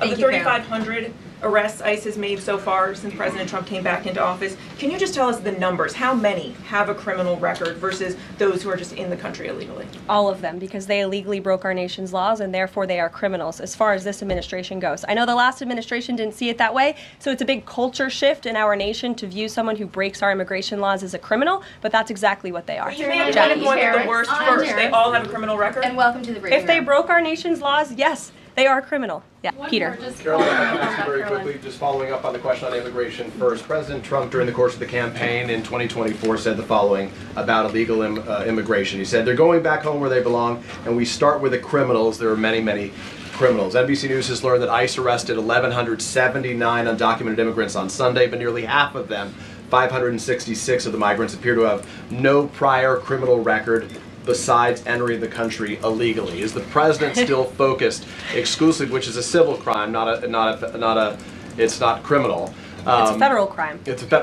Of the 3,500 arrests ICE has made so far since President Trump came back into office, can you just tell us the numbers? How many have a criminal record versus those who are just in the country illegally? All of them, because they illegally broke our nation's laws and therefore they are criminals as far as this administration goes. I know the last administration didn't see it that way, so it's a big culture shift in our nation to view someone who breaks our immigration laws as a criminal, but that's exactly what they are. You may have kind of going with the worst first. They all have a criminal record? And welcome to the briefing If they room. broke our nation's laws, yes, they are criminal. Yeah, Peter. Carolyn, I can ask you very quickly, just following up on the question on immigration first. President Trump, during the course of the campaign in 2024, said the following about illegal immigration. He said, they're going back home where they belong, and we start with the criminals. There are many, many criminals. NBC News has learned that ICE arrested 1,179 undocumented immigrants on Sunday, but nearly half of them, 566 of the migrants, appear to have no prior criminal record besides entering the country illegally. Is the president still focused exclusively, which is a civil crime, it's not criminal? It's a federal crime.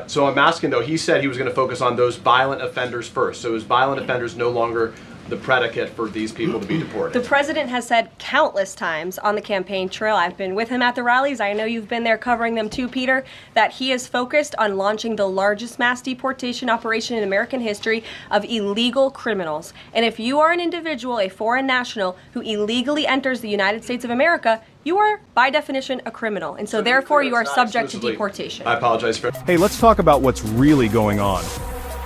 So I'm asking though, he said he was going to focus on those violent offenders first. So is violent offenders no longer the predicate for these people to be deported? The president has said countless times on the campaign trail, I've been with him at the rallies, I know you've been there covering them too, Peter, that he is focused on launching the largest mass deportation operation in American history of illegal criminals. And if you are an individual, a foreign national, who illegally enters the United States of America, you are, by definition, a criminal. And so therefore, you are subject to deportation. I apologize for... Hey, let's talk about what's really going on.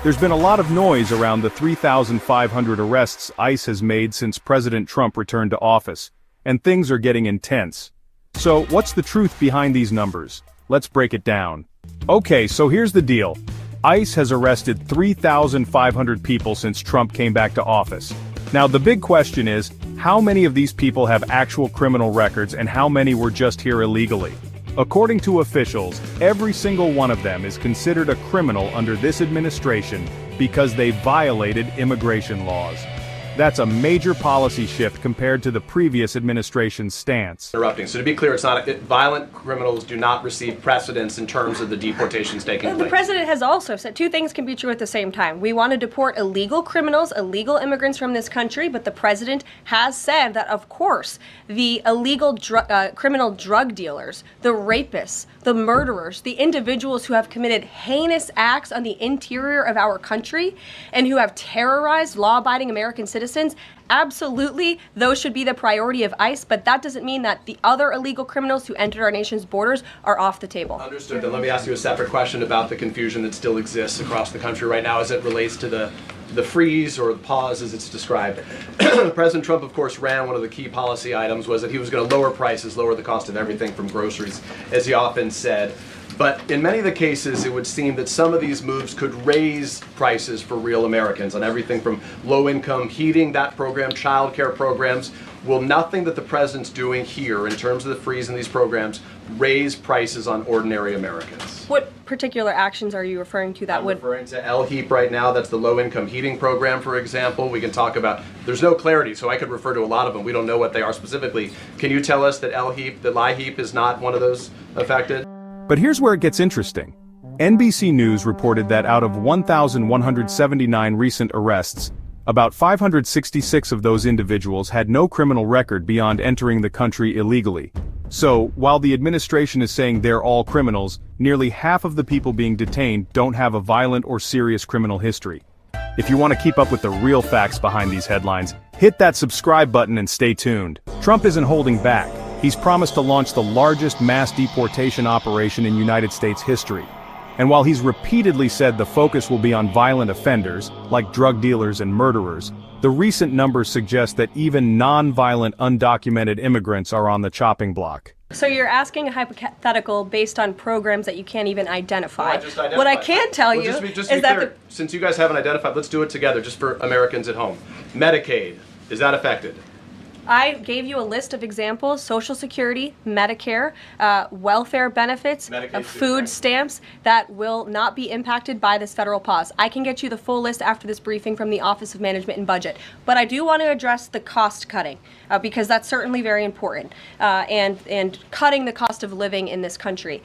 There's been a lot of noise around the 3,500 arrests ICE has made since President Trump returned to office, and things are getting intense. So, what's the truth behind these numbers? Let's break it down. Okay, so here's the deal. ICE has arrested 3,500 people since Trump came back to office. Now, the big question is, how many of these people have actual criminal records and how many were just here illegally? According to officials, every single one of them is considered a criminal under this administration because they violated immigration laws. That's a major policy shift compared to the previous administration's stance. Interrupting. So to be clear, it's not violent criminals do not receive precedence in terms of the deportations taking place. The president has also said two things can be true at the same time. We want to deport illegal criminals, illegal immigrants from this country, but the president has said that, of course, the illegal criminal drug dealers, the rapists, the murderers, the individuals who have committed heinous acts on the interior of our country and who have terrorized law-abiding American citizens, absolutely, those should be the priority of ICE, but that doesn't mean that the other illegal criminals who entered our nation's borders are off the table. Understood. Then let me ask you a separate question about the confusion that still exists across the country right now as it relates to the freeze or the pause as it's described. President Trump, of course, ran one of the key policy items was that he was going to lower prices, lower the cost of everything from groceries, as he often said. But in many of the cases, it would seem that some of these moves could raise prices for real Americans on everything from low-income heating, that program, child care programs. Will nothing that the president's doing here in terms of the freeze in these programs raise prices on ordinary Americans? What particular actions are you referring to that would... I'm referring to LHEAP right now. That's the low-income heating program, for example. We can talk about... There's no clarity, so I could refer to a lot of them. We don't know what they are specifically. Can you tell us that LHEAP is not one of those affected? But here's where it gets interesting. NBC News reported that out of 1,179 recent arrests, about 566 of those individuals had no criminal record beyond entering the country illegally. So, while the administration is saying they're all criminals, nearly half of the people being detained don't have a violent or serious criminal history. If you want to keep up with the real facts behind these headlines, hit that subscribe button and stay tuned. Trump isn't holding back. He's promised to launch the largest mass deportation operation in United States history. And while he's repeatedly said the focus will be on violent offenders, like drug dealers and murderers, the recent numbers suggest that even non-violent undocumented immigrants are on the chopping block. So you're asking a hypothetical based on programs that you can't even identify. No, I just identified. What I can tell you just is be that clear, since you guys haven't identified, let's do it together just for Americans at home. Medicaid, is that affected? I gave you a list of examples: Social Security, Medicare, welfare benefits, food stamps that will not be impacted by this federal pause. I can get you the full list after this briefing from the Office of Management and Budget. But I do want to address the cost cutting. because that's certainly very important, and cutting the cost of living in this country.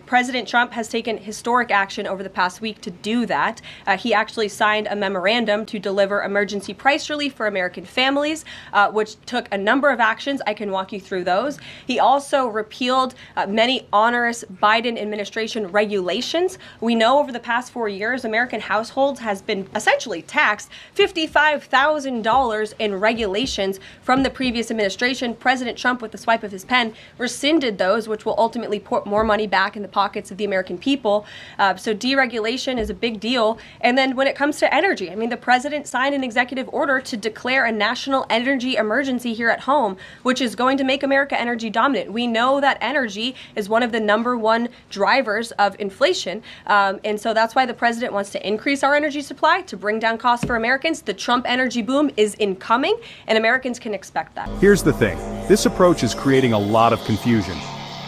President Trump has taken historic action over the past week to do that. He actually signed a memorandum to deliver emergency price relief for American families, which took a number of actions. I can walk you through those. He also repealed many onerous Biden administration regulations. We know over the past 4 years, American households has been essentially taxed $55,000 in regulations from the previous administration. President Trump, with the swipe of his pen, rescinded those, which will ultimately put more money back in the pockets of the American people. So deregulation is a big deal. And then when it comes to energy, I mean, the president signed an executive order to declare a national energy emergency here at home, which is going to make America energy dominant. We know that energy is one of the #1 drivers of inflation. And so that's why the president wants to increase our energy supply to bring down costs for Americans. The Trump energy boom is incoming, and Americans can expect that. Here's the thing. This approach is creating a lot of confusion.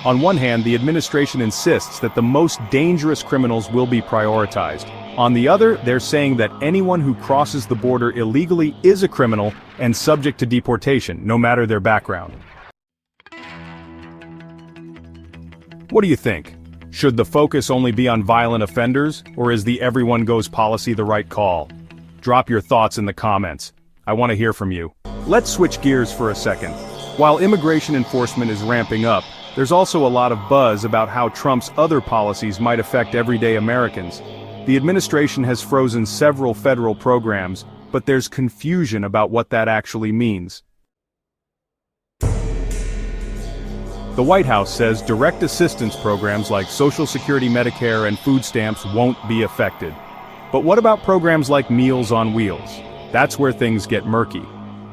On one hand, the administration insists that the most dangerous criminals will be prioritized. On the other, they're saying that anyone who crosses the border illegally is a criminal and subject to deportation, no matter their background. What do you think? Should the focus only be on violent offenders, or is the everyone goes policy the right call? Drop your thoughts in the comments. I want to hear from you. Let's switch gears for a second. While immigration enforcement is ramping up, there's also a lot of buzz about how Trump's other policies might affect everyday Americans. The administration has frozen several federal programs, but there's confusion about what that actually means. The White House says direct assistance programs like Social Security, Medicare, and food stamps won't be affected. But what about programs like Meals on Wheels? That's where things get murky.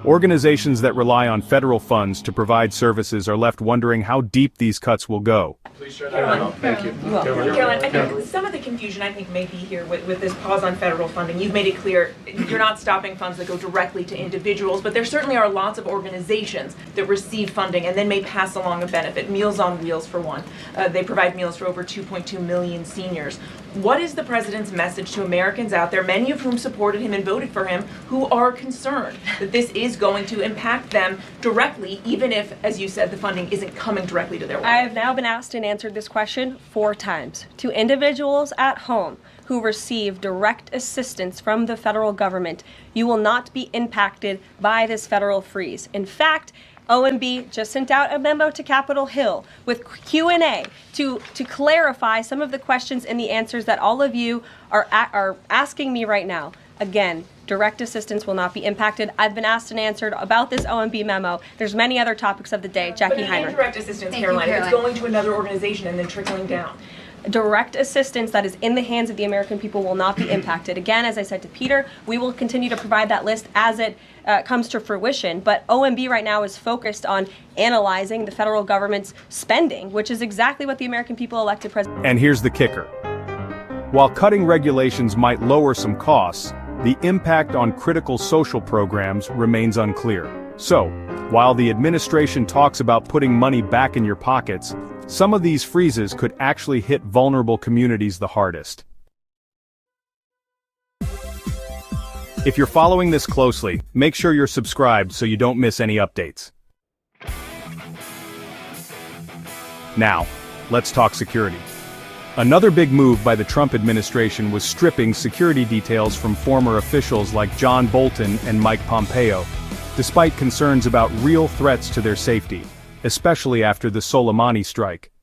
Organizations that rely on federal funds to provide services are left wondering how deep these cuts will go. Please share that out. Thank you. Caroline, I think some of the confusion may be here with this pause on federal funding. You've made it clear you're not stopping funds that go directly to individuals, but there certainly are lots of organizations that receive funding and then may pass along a benefit. Meals on Wheels, for one. They provide meals for over 2.2 million seniors. What is the president's message to Americans out there, many of whom supported him and voted for him, who are concerned that this is going to impact them directly, even if, as you said, the funding isn't coming directly to their wallet? I have now been asked and answered this question 4 times. To individuals at home who receive direct assistance from the federal government, you will not be impacted by this federal freeze. In fact, OMB just sent out a memo to Capitol Hill with Q&A to clarify some of the questions and the answers that all of you are asking me right now. Again, direct assistance will not be impacted. I've been asked and answered about this OMB memo. There's many other topics of the day. Jackie Heinrich. Indirect assistance, Caroline, if it's going to another organization and then trickling down. Direct assistance that is in the hands of the American people will not be impacted. Again, as I said to Peter, we will continue to provide that list as it comes to fruition. But OMB right now is focused on analyzing the federal government's spending, which is exactly what the American people elected President. And here's the kicker. While cutting regulations might lower some costs, the impact on critical social programs remains unclear. So, while the administration talks about putting money back in your pockets, some of these freezes could actually hit vulnerable communities the hardest. If you're following this closely, make sure you're subscribed so you don't miss any updates. Now, let's talk security. Another big move by the Trump administration was stripping security details from former officials like John Bolton and Mike Pompeo, despite concerns about real threats to their safety, especially after the Soleimani strike.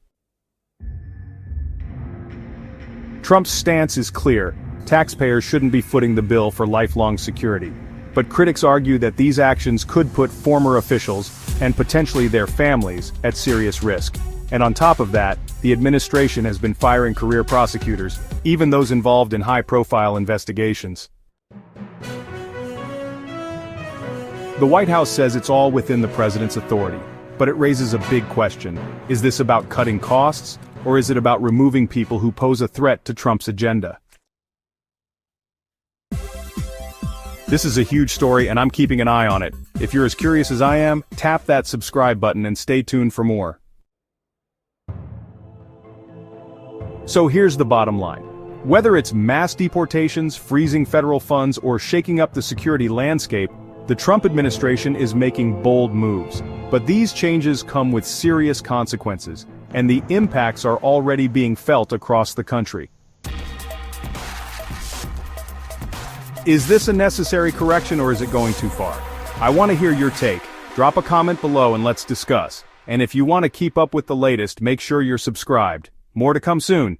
Trump's stance is clear: taxpayers shouldn't be footing the bill for lifelong security. But critics argue that these actions could put former officials, and potentially their families, at serious risk. And on top of that, the administration has been firing career prosecutors, even those involved in high-profile investigations. The White House says it's all within the president's authority, but it raises a big question. Is this about cutting costs, or is it about removing people who pose a threat to Trump's agenda? This is a huge story, and I'm keeping an eye on it. If you're as curious as I am, tap that subscribe button and stay tuned for more. So here's the bottom line. Whether it's mass deportations, freezing federal funds, or shaking up the security landscape, The Trump administration is making bold moves, but these changes come with serious consequences, and the impacts are already being felt across the country. Is this a necessary correction or is it going too far? I want to hear your take. Drop a comment below and let's discuss. And if you want to keep up with the latest, make sure you're subscribed. More to come soon.